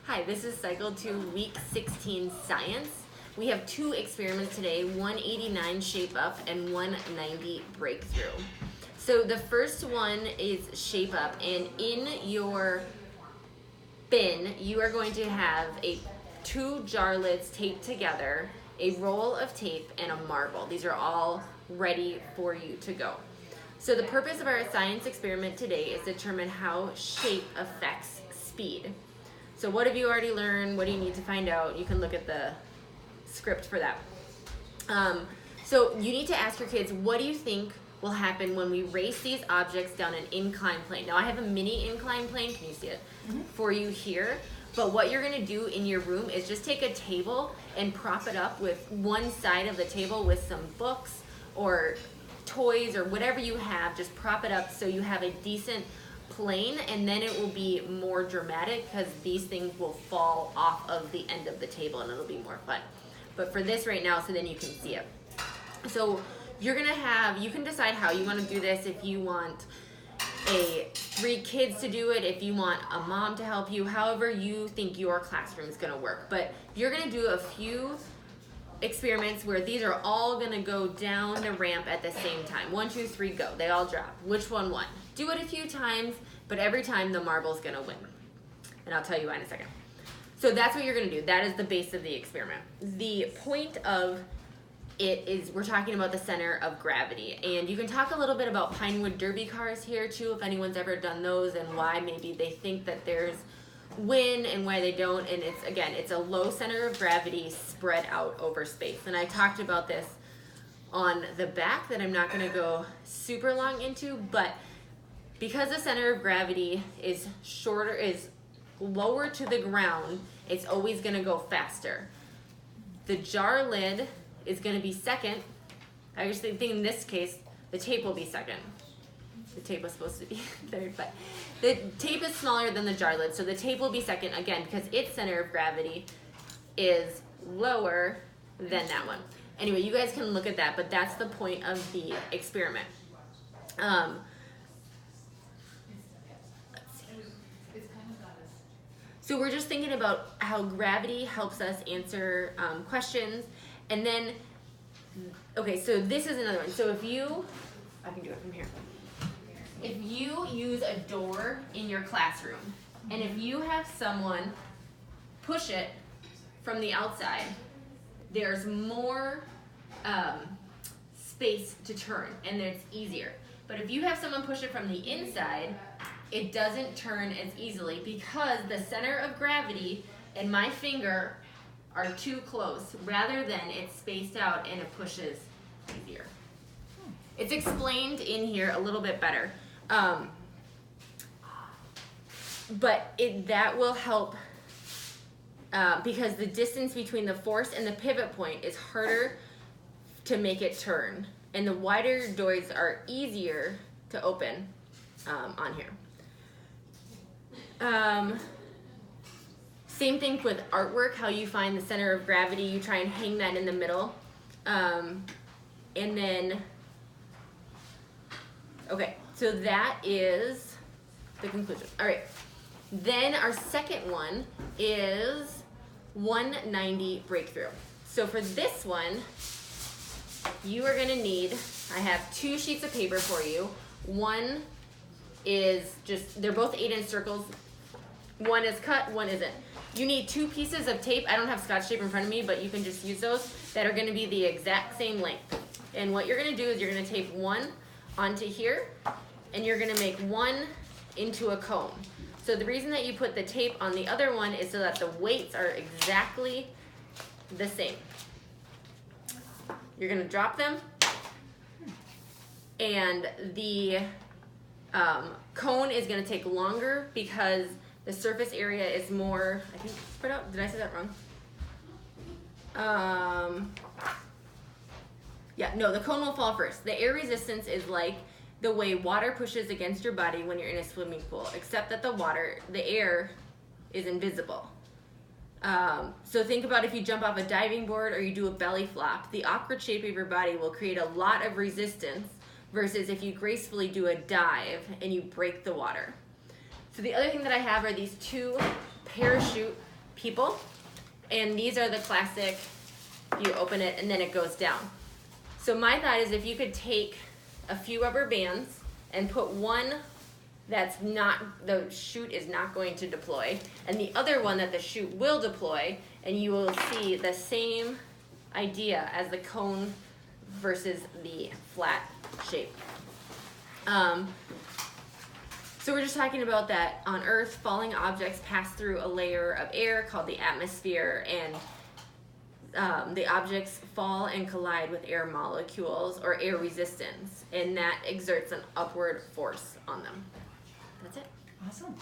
Hi, this is Cycle 2 Week 16 Science. We have two experiments today, 189 Shape Up and 190 Breakthrough. So the first one is Shape Up, and in your bin, you are going to have two jar lids taped together, a roll of tape, and a marble. These are all ready for you to go. So the purpose of our science experiment today is to determine how shape affects speed. So what have you already learned? What do you need to find out? You can look at the script for that. So you need to ask your kids, what do you think will happen when we race these objects down an inclined plane? Now I have a mini inclined plane, can you see it, for you here. But what you're gonna do in your room is just take a table and prop it up with one side of the table with some books or toys or whatever you have. Just prop it up so you have a decent plane, and then it will be more dramatic because these things will fall off of the end of the table and it'll be more fun. But for this right now, so then you can see it. So you're gonna have, you can decide how you want to do this. If you want three kids to do it, if you want a mom to help you, however you think your classroom is gonna work. But you're gonna do a few experiments where these are all gonna go down the ramp at the same time. 1, 2, 3, go. They all drop. Which one won? Do it a few times, but every time the marble's gonna win. And I'll tell you why in a second. So that's what you're gonna do. That is the base of the experiment. The point of it is we're talking about the center of gravity. And you can talk a little bit about Pinewood Derby cars here too, if anyone's ever done those, and why maybe they think that there's wind and why they don't. And it's, again, it's a low center of gravity spread out over space. And I talked about this on the back that I'm not gonna go super long into, but because the center of gravity is lower to the ground, it's always gonna go faster. The jar lid is gonna be second. I actually think in this case, the tape will be second. The tape was supposed to be third, but the tape is smaller than the jar lid, so the tape will be second, again, because its center of gravity is lower than that one. Anyway, you guys can look at that, but that's the point of the experiment. So we're just thinking about how gravity helps us answer questions. And then, okay, so this is another one. So if you, I can do it from here. If you use a door in your classroom, and if you have someone push it from the outside, there's more space to turn, and it's easier. But if you have someone push it from the inside, it doesn't turn as easily because the center of gravity and my finger are too close, rather than it's spaced out and it pushes easier. It's explained in here a little bit better. But that will help because the distance between the force and the pivot point is harder to make it turn. And the wider doors are easier to open on here. Same thing with artwork, how you find the center of gravity, you try and hang that in the middle. And then, okay, so that is the conclusion. All right, then our second one is 190 breakthrough. So for this one, you are gonna need, I have 2 sheets of paper for you. One is just, they're both 8-inch circles. One is cut, one isn't. You need 2 pieces of tape. I don't have Scotch tape in front of me, but you can just use those that are gonna be the exact same length. And what you're gonna do is you're gonna tape one onto here, and you're gonna make one into a cone. So the reason that you put the tape on the other one is so that the weights are exactly the same. You're gonna drop them, and the cone is gonna take longer because the surface area is more, I think, spread out. Did I say that wrong? Yeah, no, the cone will fall first. The air resistance is like the way water pushes against your body when you're in a swimming pool, except that the air is invisible. So think about if you jump off a diving board or you do a belly flop, the awkward shape of your body will create a lot of resistance versus if you gracefully do a dive and you break the water. So the other thing that I have are these 2 parachute people. And these are the classic, you open it and then it goes down. So my thought is if you could take a few rubber bands and put one that's not, the chute is not going to deploy, and the other one that the chute will deploy, and you will see the same idea as the cone versus the flat shape. So we're just talking about that on Earth, falling objects pass through a layer of air called the atmosphere, and the objects fall and collide with air molecules or air resistance, and that exerts an upward force on them. That's it. Awesome.